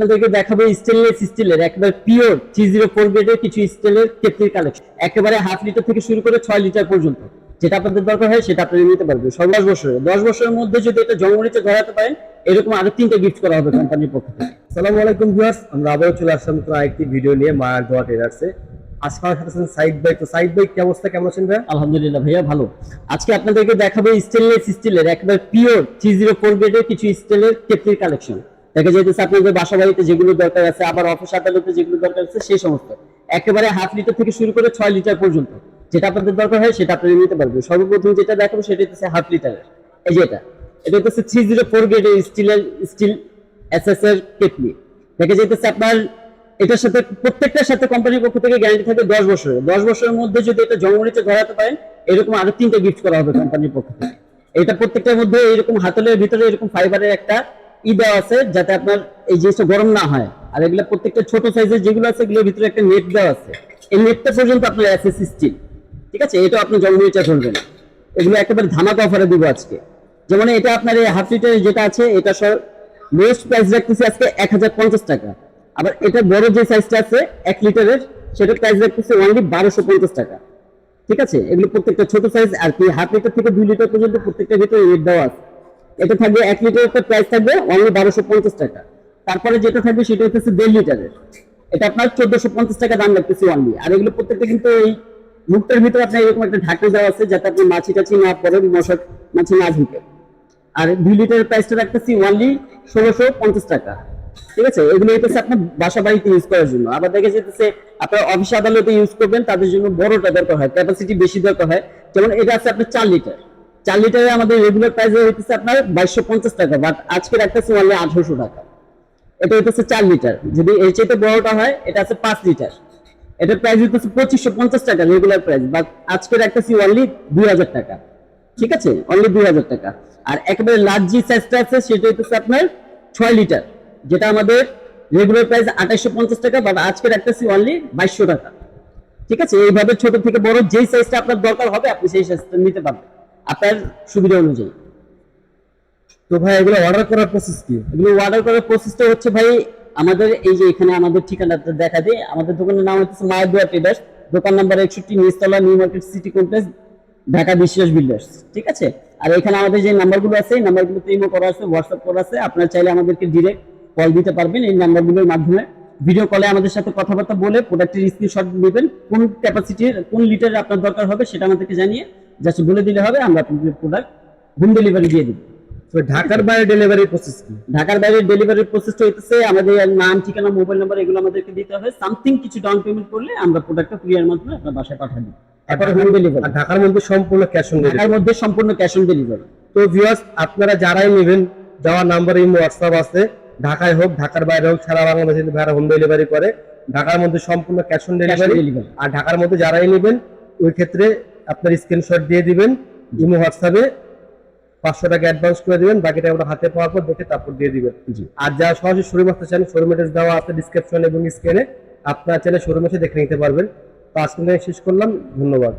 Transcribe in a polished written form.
আপনাদেরকে দেখাবো স্টেনলেস স্টিলের একেবারে পিওর 304 গ্রেডের কিছু স্টিলের কেটলির কালেকশন। একেবারে হাফ লিটার থেকে শুরু করে 6 লিটার পর্যন্ত যেটা আপনাদের দরকার হয় সেটা আপনারা নিতে পারবেন। 10 বছরের মধ্যে যদি এটা জংমরিচে ধরাতে পারেন এরকম আরো 3টা গিফট করা হবে কোম্পানির পক্ষ থেকে। আসসালামু আলাইকুম ভিউয়ার্স, আমরা আবারও চলে আসলাম নতুন আরেকটি ভিডিও নিয়ে মায়ার দোয়া ট্রেডার্সে। আজকে আমার সাথে আছেন সাইদ ভাই। তো সাইদ ভাই, কি অবস্থা, কেমন আছেন ভাই? আলহামদুলিল্লাহ ভাইয়া ভালো। আজকে আপনাদেরকে দেখাবো স্টেনলেস স্টিলের একেবারে পিওর 304 গ্রেডের কিছু স্টিলের কেটলির কালেকশন। দেখা যাইতেছে আপনাদের বাসা বাড়িতে যেগুলো দরকার আছে, আবার অফিস আদালতে যেগুলো দরকার আছে সেই সমস্ত একেবারে হাফ লিটার থেকে শুরু করে 6 লিটার পর্যন্ত যেটা আপনাদের দরকার হয় সেটা আপনারা নিতে পারবেন। সর্বপ্রথম যেটা দেখাবো সেটা হচ্ছে হাফ লিটারের। এই যে এটা হচ্ছে 304 গ্রেডের স্টিল এসএস এর কেটলি। দেখা যাইতেছে আপনার এটার সাথে প্রত্যেকটার সাথে কোম্পানির পক্ষ থেকে গ্যারান্টি থাকে 10 বছরের মধ্যে যদি এটা জংমরিচে ধরাতে পারেন এরকম আরো 3টা গিফট করা হবে কোম্পানির পক্ষ থেকে। এটা প্রত্যেকটার মধ্যে এরকম হাতলের ভিতরে এরকম ফাইবারের একটা দেওয়া আছে যাতে আপনার এই জিনিসটা গরম না হয়। আর এগুলো প্রত্যেকটা ছোট সাইজের যেগুলো আছে এগুলোর ভিতরে একটা নেট দেওয়া আছে। এই নেটটা পর্যন্ত আপনার এসএস স্টিল, ঠিক আছে? এটা আপনি জংমরিচে ধরবেন। এগুলো একেবারে ধামাকা অফারে দিব আজকে। যেমন এটা আপনার এই হাফ লিটার যেটা আছে এটা লোয়েস্ট প্রাইস রাখতেছি আজকে 1050 টাকা। আবার এটা বড় যে সাইজটা আছে 1 লিটারের সেটা প্রাইস রাখতেছি অনলি 1250 টাকা, ঠিক আছে? এগুলো প্রত্যেকটা ছোট সাইজ আর কি হাফ লিটার থেকে 2 লিটার পর্যন্ত প্রত্যেকটা ভিতরে রেট দেওয়া আছে। এটা থাকবে 1 লিটারের প্রাইস থাকবে অনলি 1250 টাকা। তারপরে যেটা থাকবে সেটা হচ্ছে 1.5 লিটারের, এটা আপনার 1450 টাকা দাম রাখতেছি অনলি। আর এগুলো প্রত্যেকটা কিন্তু এই মুখটার ভিতরে আপনার এরকম একটা ঢাকনা দেওয়া আছে যাতে আপনি মাছি টাছি না পড়ে, মশা মাছি না ঢুকে। আর 2 লিটারের প্রাইসটা রাখতেছি অনলি 1650 টাকা, ঠিক আছে? এগুলো হচ্ছে আপনার বাসা বাড়িতে ইউজ করার জন্য। আবার দেখা যাচ্ছে আপনার অফিস আদালতে ইউজ করবেন তাদের জন্য বড়টা দরকার হয়, ক্যাপাসিটি বেশি দরকার হয়। যেমন এটা আছে আপনার 4 লিটার। 4 লিটারে আমাদের রেগুলার প্রাইস হইতেছে আপনার 2250 টাকা, বাট আজকে রাখতেছি অনলি 1800 টাকা। এটা হইতেছে 4 লিটার। যদি এর চাইতে বড়টা হয় এটা আছে 5 লিটার, এটার প্রাইস হইতেছে 2550 টাকা রেগুলার প্রাইস, বাট আজকে রাখতেছি অনলি 2000 টাকা, ঠিক আছে? অনলি 2000 টাকা। আর একেবারে লার্জ যে সাইজটা আছে সেটা হইতেছে আপনার 6 লিটার, যেটা আমাদের রেগুলার প্রাইস 2850 টাকা, বাট আজকে রাখতেছি অনলি 2200 টাকা, ঠিক আছে? এইভাবে ছোট থেকে বড় যেই সাইজটা আপনার দরকার হবে আপনি সেই সাইজটা নিতে পারবেন আপনার সুবিধা অনুযায়ী। তো ভাই, এগুলো অর্ডার করার প্রসেস কি? এগুলো অর্ডার করার প্রসেসটা হচ্ছে ভাই আমাদের এই যে এখানে আমাদের ঠিকানাটা দেখা দিই। আমাদের দোকানের নাম হচ্ছে মায়ের দোয়া ট্রেডার্স, দোকান নাম্বার 61, নিচতলা, New Market City Complex, Dhaka Biswas Builders, ঠিক আছে? আর এখানে আমাদের যে নাম্বারগুলো আছে এই নাম্বারগুলোতে ইমো করা আছে, হোয়াটসঅ্যাপ করা আছে। আপনারা চাইলে আমাদেরকে ডিরেক্ট কল দিতে পারবেন এই নাম্বারগুলোর মাধ্যমে। ভিডিও কলে আমাদের সাথে কথাবার্তা বলে প্রোডাক্টের স্ক্রিনশট নেবেন, কোন ক্যাপাসিটির কোন লিটার আপনার দরকার হবে সেটা আমাদেরকে জানিয়ে জাস্ট বলে দিলে হবে, আমরা আপনাদের প্রোডাক্ট হোম ডেলিভারি দিয়ে দিব। তো ঢাকার বাইরে ডেলিভারি প্রসেস কি? ঢাকার বাইরে ডেলিভারির প্রসেসটা হইতেছে আমাদের নাম, ঠিকানা, মোবাইল নাম্বার এগুলো আমাদেরকে দিতে হবে। সামথিং কিছু ডাউন পেমেন্ট করলে আমরা প্রোডাক্টটা কুরিয়ার মাধ্যমে আপনার বাসায় পাঠিয়ে দিব। তারপরে হোম ডেলিভারি। আর ঢাকার মধ্যে সম্পূর্ণ ক্যাশ অন ডেলিভারি? ঢাকার মধ্যে সম্পূর্ণ ক্যাশ অন ডেলিভারি। তো ভিউয়ার্স, আপনারা যারাই নেবেন দেওয়ার নাম্বারে ইমো হোয়াটসঅ্যাপ আছে, ঢাকায় হোক ঢাকার বাইরে হোক সারা বাংলাদেশে ভাড়া হোম ডেলিভারি করে। ঢাকার মধ্যে সম্পূর্ণ ক্যাশ অন ডেলিভারি। আর ঢাকার মধ্যে যারাই নেবেন ওই ক্ষেত্রে আপনার স্ক্রিনশট দিয়ে দিবেন ইমো হোয়াটসঅ্যাপে, 500 টাকা অ্যাডভান্স করে দিবেন, বাকিটা আমরা হাতে পাওয়ার পর দেখে তারপর দিয়ে দিবেন। আর যারা সরাসরি শোরুমে আসতে চান শোরুম অ্যাড্রেস দেওয়া আছে ডিসক্রিপশন এবং স্ক্রিনে, আপনারা চাইলে শোরুমে এসে দেখে নিতে পারবেন। তো আজকে শেষ করলাম, ধন্যবাদ।